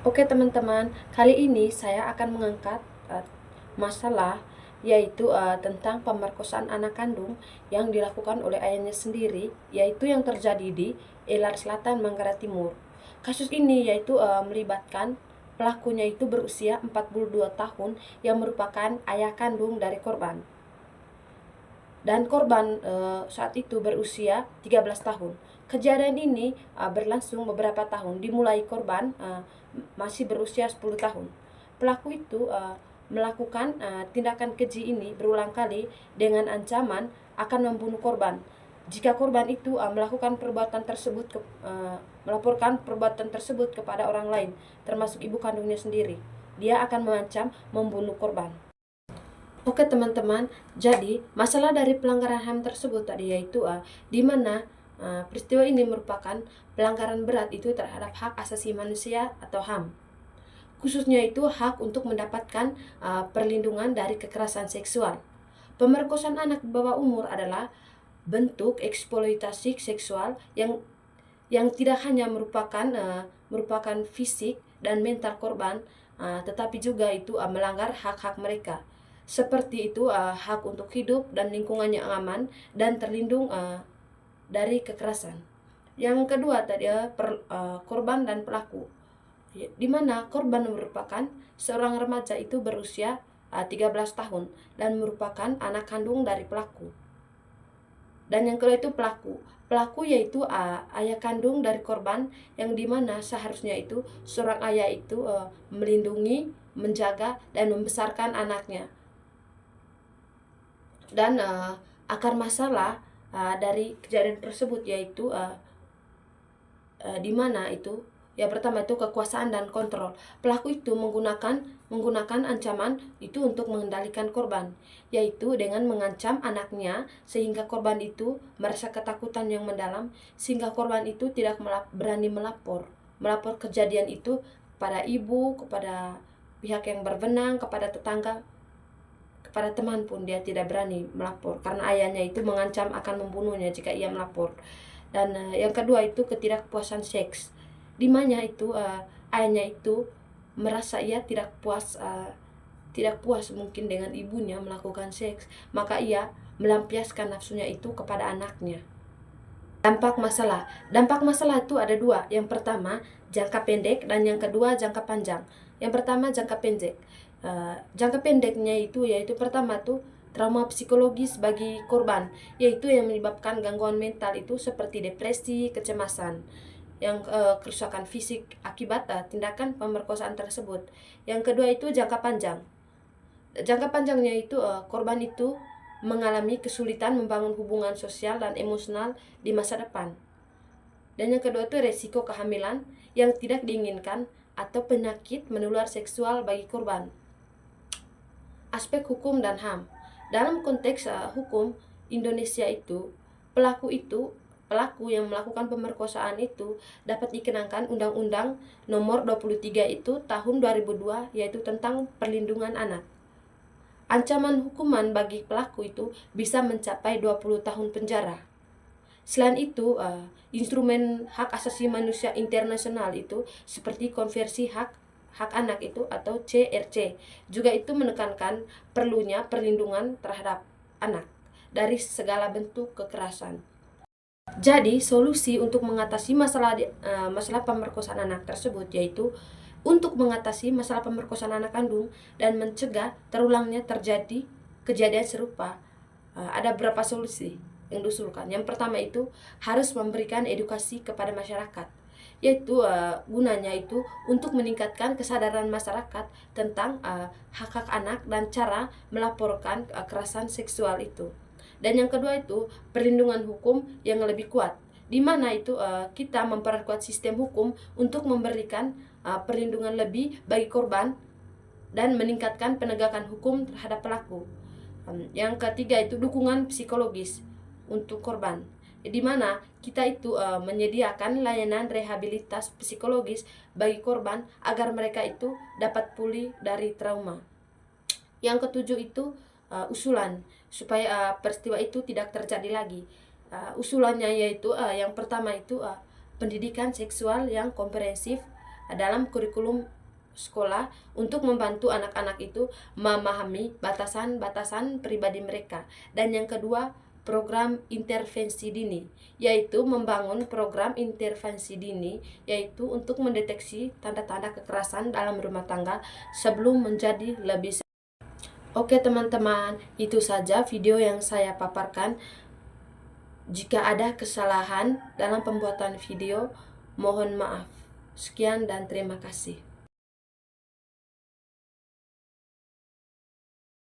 Oke teman-teman, kali ini saya akan mengangkat masalah yaitu tentang pemerkosaan anak kandung yang dilakukan oleh ayahnya sendiri, yaitu yang terjadi di Elar Selatan, Manggarai Timur. Kasus ini yaitu melibatkan pelakunya itu berusia 42 tahun yang merupakan ayah kandung dari korban. Dan korban saat itu berusia 13 tahun. Kejadian ini berlangsung beberapa tahun, dimulai korban masih berusia 10 tahun. Pelaku itu melakukan tindakan keji ini berulang kali dengan ancaman akan membunuh korban. Jika korban itu melaporkan perbuatan tersebut kepada orang lain, termasuk ibu kandungnya sendiri, dia akan mengancam membunuh korban. Oke teman-teman, jadi masalah dari pelanggaran HAM tersebut tadi yaitu di mana peristiwa ini merupakan pelanggaran berat itu terhadap hak asasi manusia atau HAM. Khususnya itu hak untuk mendapatkan perlindungan dari kekerasan seksual. Pemerkosaan anak di bawah umur adalah bentuk eksploitasi seksual yang tidak hanya merupakan fisik dan mental korban, tetapi juga itu melanggar hak-hak mereka. Seperti itu hak untuk hidup dan lingkungan yang aman dan terlindung dari kekerasan. Yang kedua tadi korban dan pelaku, di mana korban merupakan seorang remaja itu berusia 13 tahun dan merupakan anak kandung dari pelaku. Dan yang kedua itu pelaku yaitu ayah kandung dari korban, yang dimana seharusnya itu seorang ayah itu melindungi, menjaga dan membesarkan anaknya. Dan akar masalah dari kejadian tersebut yaitu di mana itu yang pertama itu kekuasaan dan kontrol. Pelaku itu menggunakan ancaman itu untuk mengendalikan korban, yaitu dengan mengancam anaknya sehingga korban itu merasa ketakutan yang mendalam, sehingga korban itu tidak berani melapor kejadian itu kepada ibu, kepada pihak yang berwenang, kepada tetangga, kepada teman pun dia tidak berani melapor karena ayahnya itu mengancam akan membunuhnya jika ia melapor. Dan yang kedua itu ketidakpuasan seks, di mana itu ayahnya itu merasa ia tidak puas mungkin dengan ibunya melakukan seks, maka ia melampiaskan nafsunya itu kepada anaknya. Dampak masalah itu ada dua. Yang pertama jangka pendek dan yang kedua jangka panjang. Yang pertama jangka pendek. Jangka pendeknya itu yaitu pertama tuh trauma psikologis bagi korban, yaitu yang menyebabkan gangguan mental itu seperti depresi, kecemasan, yang kerusakan fisik akibat tindakan pemerkosaan tersebut. Yang kedua itu jangka panjang. Jangka panjangnya itu korban itu mengalami kesulitan membangun hubungan sosial dan emosional di masa depan. Dan yang kedua itu resiko kehamilan yang tidak diinginkan atau penyakit menular seksual bagi korban. Aspek hukum dan HAM. Dalam konteks hukum Indonesia itu, pelaku yang melakukan pemerkosaan itu dapat dikenakan Undang-Undang Nomor 23 itu tahun 2002, yaitu tentang perlindungan anak. Ancaman hukuman bagi pelaku itu bisa mencapai 20 tahun penjara. Selain itu, instrumen hak asasi manusia internasional itu seperti konvensi hak anak itu atau CRC juga itu menekankan perlunya perlindungan terhadap anak dari segala bentuk kekerasan. Jadi solusi untuk mengatasi masalah pemerkosaan anak tersebut yaitu untuk mengatasi masalah pemerkosaan anak kandung dan mencegah terulangnya terjadi kejadian serupa. Ada beberapa solusi yang diusulkan. Yang pertama itu harus memberikan edukasi kepada masyarakat, yaitu gunanya itu untuk meningkatkan kesadaran masyarakat tentang hak-hak anak dan cara melaporkan kekerasan seksual itu. Dan yang kedua itu perlindungan hukum yang lebih kuat, di mana itu kita memperkuat sistem hukum untuk memberikan perlindungan lebih bagi korban dan meningkatkan penegakan hukum terhadap pelaku. Yang ketiga itu dukungan psikologis untuk korban, di mana kita itu menyediakan layanan rehabilitas psikologis bagi korban agar mereka itu dapat pulih dari trauma. Yang ketujuh itu usulan supaya peristiwa itu tidak terjadi lagi. Usulannya yaitu yang pertama itu pendidikan seksual yang komprehensif dalam kurikulum sekolah untuk membantu anak-anak itu memahami batasan-batasan pribadi mereka. Dan yang kedua, program intervensi dini, yaitu membangun program intervensi dini yaitu untuk mendeteksi tanda-tanda kekerasan dalam rumah tangga sebelum menjadi lebih. Oke teman-teman, itu saja video yang saya paparkan. Jika ada kesalahan dalam pembuatan video, mohon maaf. Sekian dan terima kasih.